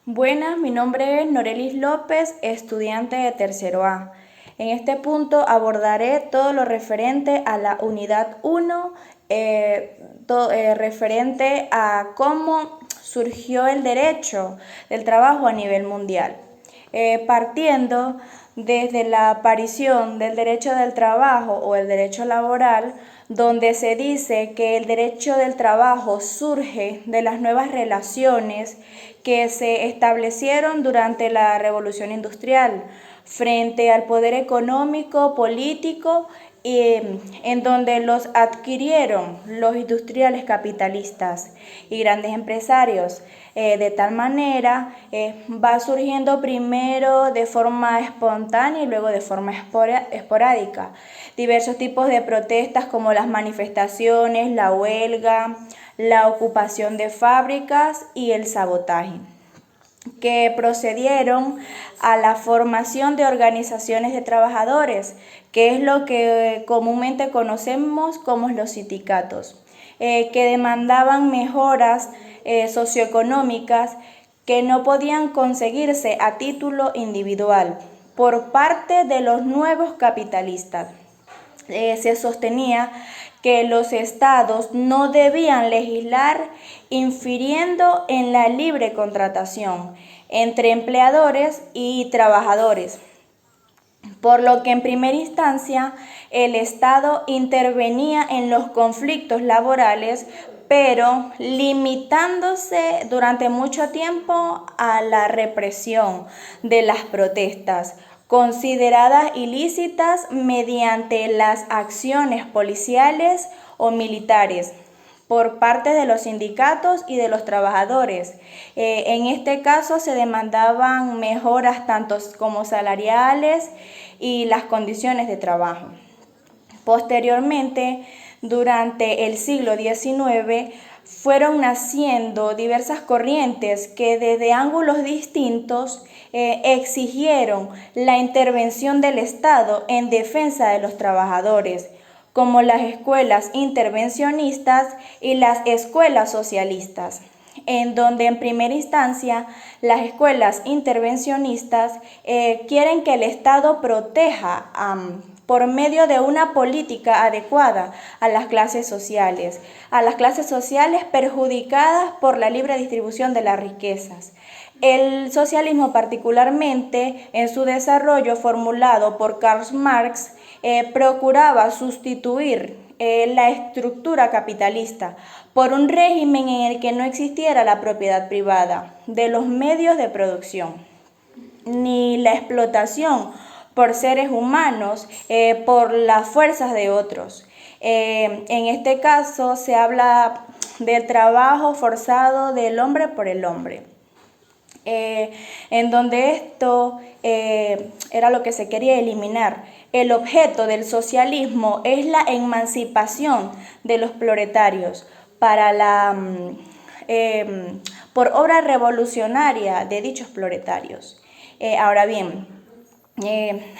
Buenas, mi nombre es Norelis López, estudiante de tercero A. En este punto abordaré todo lo referente a la unidad 1, referente a cómo surgió el derecho del trabajo a nivel mundial. Partiendo desde la aparición del derecho del trabajo o el derecho laboral, donde se dice que el derecho del trabajo surge de las nuevas relaciones que se establecieron durante la Revolución Industrial frente al poder económico, político, en donde los adquirieron los industriales capitalistas y grandes empresarios. De tal manera va surgiendo primero de forma espontánea y luego de forma esporádica. Diversos tipos de protestas como las manifestaciones, la huelga, la ocupación de fábricas y el sabotaje, que procedieron a la formación de organizaciones de trabajadores, que es lo que comúnmente conocemos como los sindicatos, que demandaban mejoras socioeconómicas que no podían conseguirse a título individual por parte de los nuevos capitalistas. Se sostenía que los estados no debían legislar infiriendo en la libre contratación entre empleadores y trabajadores, por lo que en primera instancia el Estado intervenía en los conflictos laborales, pero limitándose durante mucho tiempo a la represión de las protestas, consideradas ilícitas mediante las acciones policiales o militares por parte de los sindicatos y de los trabajadores. En este caso se demandaban mejoras tanto como salariales y las condiciones de trabajo. Posteriormente, durante el siglo XIX, fueron naciendo diversas corrientes que desde ángulos distintos exigieron la intervención del Estado en defensa de los trabajadores, como las escuelas intervencionistas y las escuelas socialistas, en donde en primera instancia las escuelas intervencionistas quieren que el Estado proteja por medio de una política adecuada a las clases sociales perjudicadas por la libre distribución de las riquezas. El socialismo, particularmente en su desarrollo formulado por Karl Marx, procuraba sustituir la estructura capitalista por un régimen en el que no existiera la propiedad privada de los medios de producción, ni la explotación por seres humanos por las fuerzas de otros. En este caso se habla del trabajo forzado del hombre por el hombre. En donde esto era lo que se quería eliminar. El objeto del socialismo es la emancipación de los proletarios por obra revolucionaria de dichos proletarios. Ahora bien,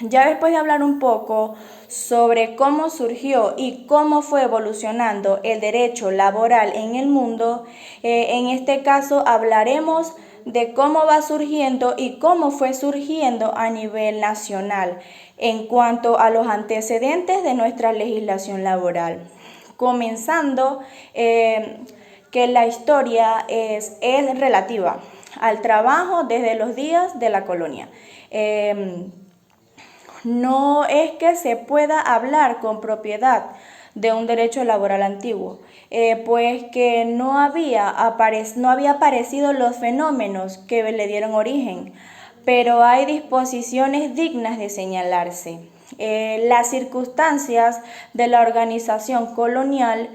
ya después de hablar un poco sobre cómo surgió y cómo fue evolucionando el derecho laboral en el mundo, en este caso hablaremos de cómo va surgiendo y cómo fue surgiendo a nivel nacional en cuanto a los antecedentes de nuestra legislación laboral. Comenzando que la historia es relativa al trabajo desde los días de la colonia. No es que se pueda hablar con propiedad de un derecho laboral antiguo, pues que no había aparecido los fenómenos que le dieron origen, pero hay disposiciones dignas de señalarse. Las circunstancias de la organización colonial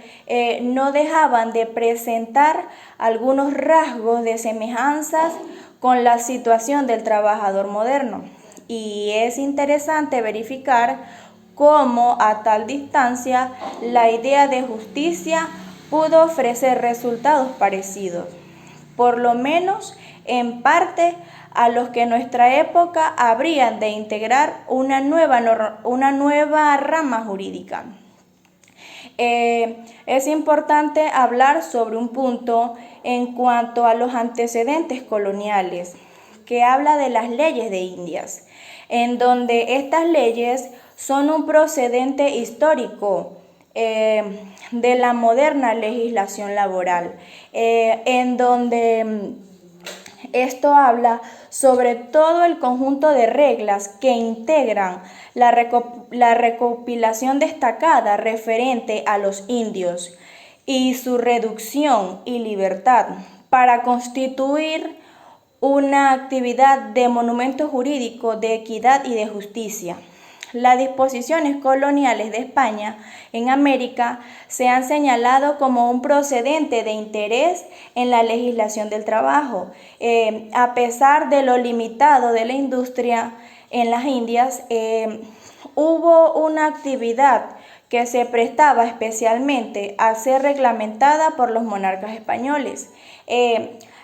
no dejaban de presentar algunos rasgos de semejanzas con la situación del trabajador moderno. Y es interesante verificar cómo a tal distancia la idea de justicia pudo ofrecer resultados parecidos, por lo menos en parte a los que en nuestra época habrían de integrar una nueva rama jurídica. Es importante hablar sobre un punto en cuanto a los antecedentes coloniales, que habla de las leyes de Indias, en donde estas leyes son un procedente histórico de la moderna legislación laboral, en donde esto habla sobre todo el conjunto de reglas que integran la recopilación destacada referente a los indios y su reducción y libertad para constituir una actividad de monumento jurídico de equidad y de justicia. Las disposiciones coloniales de España en América se han señalado como un procedente de interés en la legislación del trabajo. A pesar de lo limitado de la industria en las Indias, hubo una actividad que se prestaba especialmente a ser reglamentada por los monarcas españoles,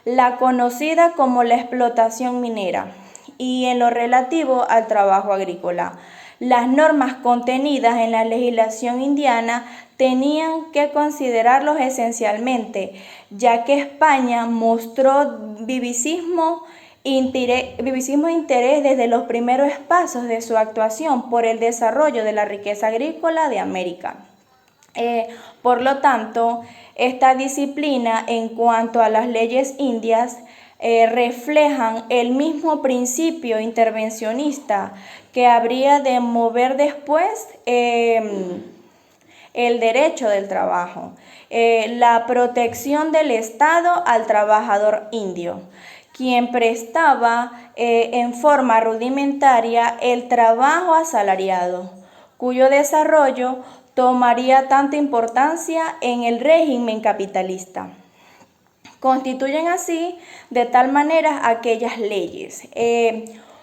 la conocida como la explotación minera, y en lo relativo al trabajo agrícola. Las normas contenidas en la legislación indiana tenían que considerarlos esencialmente, ya que España mostró vivísimo interés desde los primeros pasos de su actuación por el desarrollo de la riqueza agrícola de América. Por lo tanto, esta disciplina en cuanto a las leyes indias reflejan el mismo principio intervencionista que habría de mover después el derecho del trabajo, la protección del Estado al trabajador indio, quien prestaba en forma rudimentaria el trabajo asalariado, cuyo desarrollo tomaría tanta importancia en el régimen capitalista. Constituyen así de tal manera aquellas leyes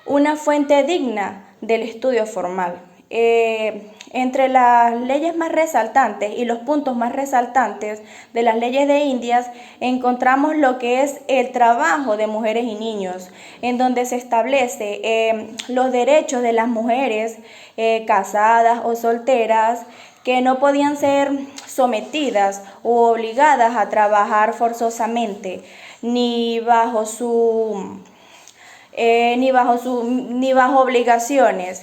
una fuente digna del estudio formal. Entre las leyes más resaltantes y los puntos más resaltantes de las leyes de Indias encontramos lo que es el trabajo de mujeres y niños, en donde se establece los derechos de las mujeres casadas o solteras que no podían ser sometidas o obligadas a trabajar forzosamente, ni bajo obligaciones.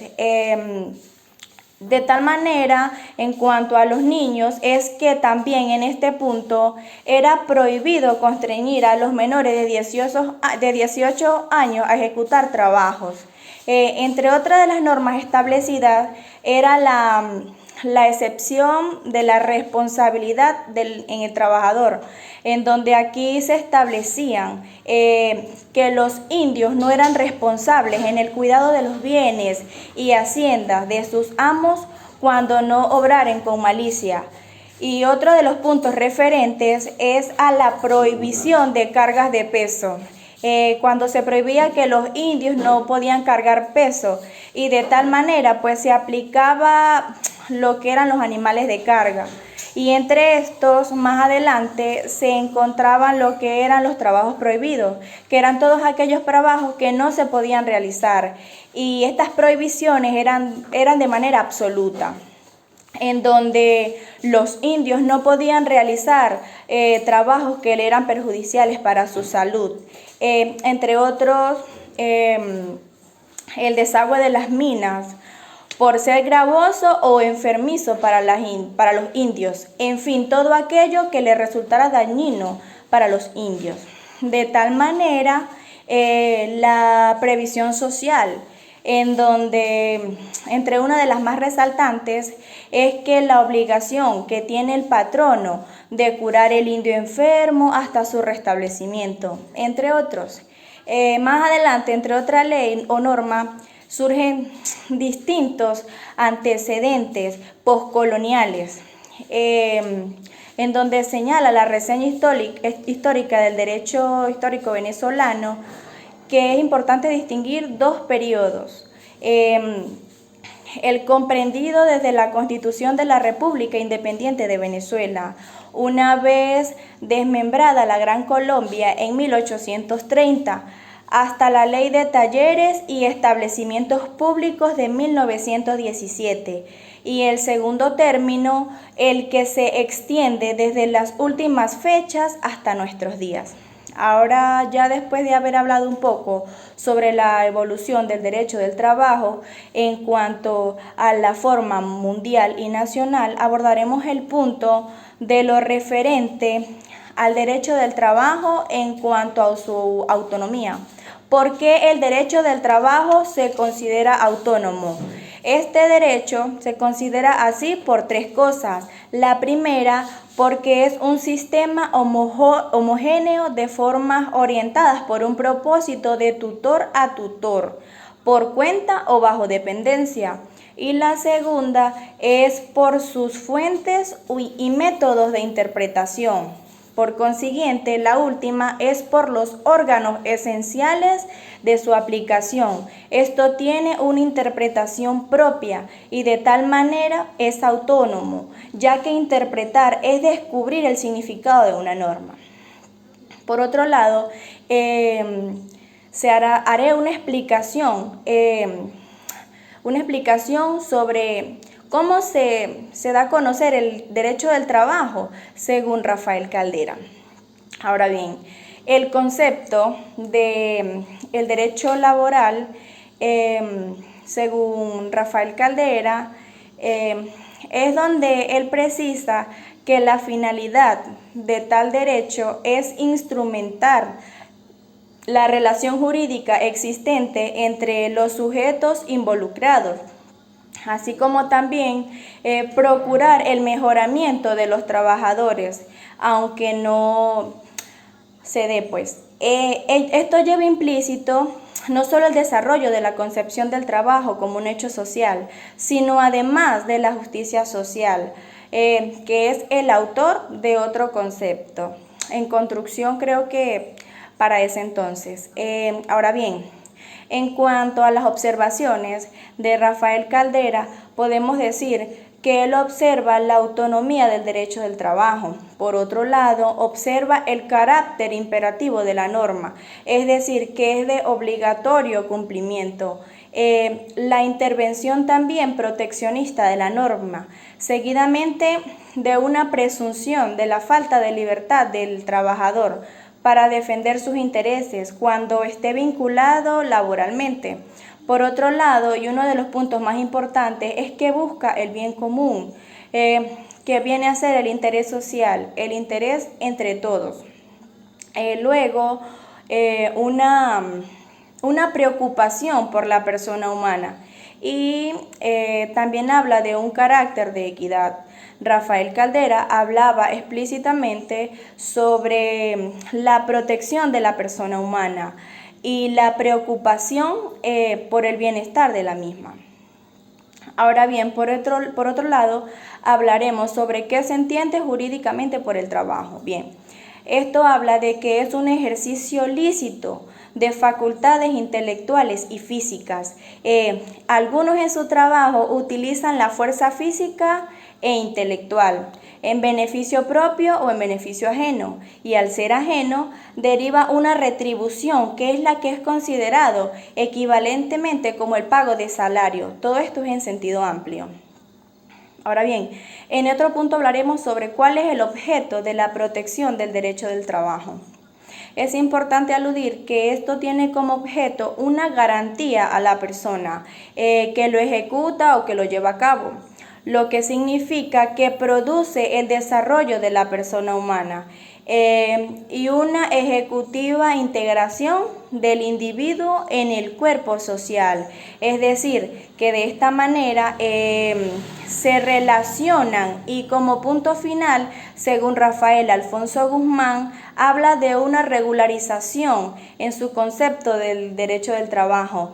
De tal manera, en cuanto a los niños, es que también en este punto era prohibido constreñir a los menores de 18 años a ejecutar trabajos. Entre otras de las normas establecidas era la excepción de la responsabilidad en el trabajador, en donde aquí se establecían que los indios no eran responsables en el cuidado de los bienes y haciendas de sus amos cuando no obraren con malicia. Y otro de los puntos referentes es a la prohibición de cargas de peso. Cuando se prohibía que los indios no podían cargar peso, y de tal manera pues se aplicaba lo que eran los animales de carga, y entre estos más adelante se encontraban lo que eran los trabajos prohibidos, que eran todos aquellos trabajos que no se podían realizar, y estas prohibiciones eran de manera absoluta, en donde los indios no podían realizar trabajos que le eran perjudiciales para su salud, entre otros el desagüe de las minas, por ser gravoso o enfermizo para los indios, en fin, todo aquello que le resultara dañino para los indios. De tal manera, la previsión social, en donde entre una de las más resaltantes es que la obligación que tiene el patrono de curar el indio enfermo hasta su restablecimiento, entre otros. Más adelante, entre otra ley o norma, surgen distintos antecedentes postcoloniales, en donde señala la reseña histórica del derecho histórico venezolano que es importante distinguir dos periodos. El comprendido desde la Constitución de la República Independiente de Venezuela, una vez desmembrada la Gran Colombia en 1830, hasta la Ley de Talleres y Establecimientos Públicos de 1917, y el segundo término, el que se extiende desde las últimas fechas hasta nuestros días. Ahora, ya después de haber hablado un poco sobre la evolución del derecho del trabajo en cuanto a la forma mundial y nacional, abordaremos el punto de lo referente al derecho del trabajo en cuanto a su autonomía. ¿Por qué el derecho del trabajo se considera autónomo? Este derecho se considera así por tres cosas. La primera, porque es un sistema homogéneo de formas orientadas por un propósito de tutor a tutor, por cuenta o bajo dependencia. Y la segunda es por sus fuentes y métodos de interpretación. Por consiguiente, la última es por los órganos esenciales de su aplicación. Esto tiene una interpretación propia y de tal manera es autónomo, ya que interpretar es descubrir el significado de una norma. Por otro lado, haré una explicación sobre cómo se da a conocer el derecho del trabajo según Rafael Caldera. Ahora bien, el concepto del derecho laboral, según Rafael Caldera, es donde él precisa que la finalidad de tal derecho es instrumentar la relación jurídica existente entre los sujetos involucrados, así como también procurar el mejoramiento de los trabajadores, aunque no se dé pues. Esto lleva implícito no solo el desarrollo de la concepción del trabajo como un hecho social, sino además de la justicia social, que es el autor de otro concepto. En construcción creo que para ese entonces. Ahora bien, en cuanto a las observaciones de Rafael Caldera, podemos decir que él observa la autonomía del derecho del trabajo. Por otro lado, observa el carácter imperativo de la norma, es decir, que es de obligatorio cumplimiento. La intervención también proteccionista de la norma, seguidamente de una presunción de la falta de libertad del trabajador para defender sus intereses cuando esté vinculado laboralmente. Por otro lado, y uno de los puntos más importantes, es que busca el bien común, que viene a ser el interés social, el interés entre todos. Luego, una preocupación por la persona humana, y también habla de un carácter de equidad. Rafael Caldera hablaba explícitamente sobre la protección de la persona humana y la preocupación por el bienestar de la misma. Ahora bien, por otro lado, hablaremos sobre qué se entiende jurídicamente por el trabajo. Bien, esto habla de que es un ejercicio lícito de facultades intelectuales y físicas. Algunos en su trabajo utilizan la fuerza física e intelectual en beneficio propio o en beneficio ajeno, y al ser ajeno deriva una retribución que es la que es considerado equivalentemente como el pago de salario. Todo esto es en sentido amplio. Ahora bien, en otro punto hablaremos sobre cuál es el objeto de la protección del derecho del trabajo. Es importante aludir que esto tiene como objeto una garantía a la persona que lo ejecuta o que lo lleva a cabo, lo que significa que produce el desarrollo de la persona humana y una ejecutiva integración del individuo en el cuerpo social. Es decir, que de esta manera se relacionan, y como punto final, según Rafael Alfonso Guzmán, habla de una regularización en su concepto del derecho del trabajo.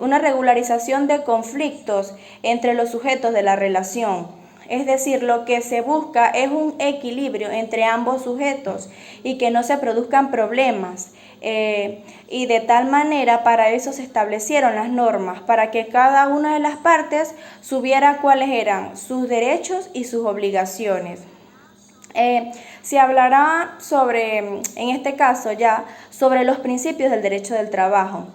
Una regularización de conflictos entre los sujetos de la relación. Es decir, lo que se busca es un equilibrio entre ambos sujetos y que no se produzcan problemas. Y de tal manera, para eso se establecieron las normas, para que cada una de las partes supiera cuáles eran sus derechos y sus obligaciones. Se hablará sobre, en este caso ya, sobre los principios del derecho del trabajo.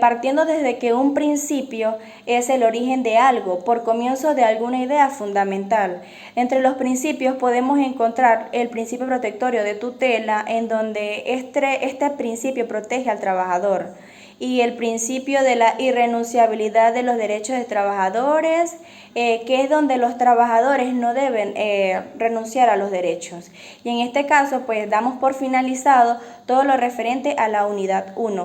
Partiendo desde que un principio es el origen de algo, por comienzo de alguna idea fundamental. Entre los principios podemos encontrar el principio protectorio de tutela, en donde este principio protege al trabajador, y el principio de la irrenunciabilidad de los derechos de trabajadores, que es donde los trabajadores no deben renunciar a los derechos. Y en este caso, pues damos por finalizado todo lo referente a la unidad 1.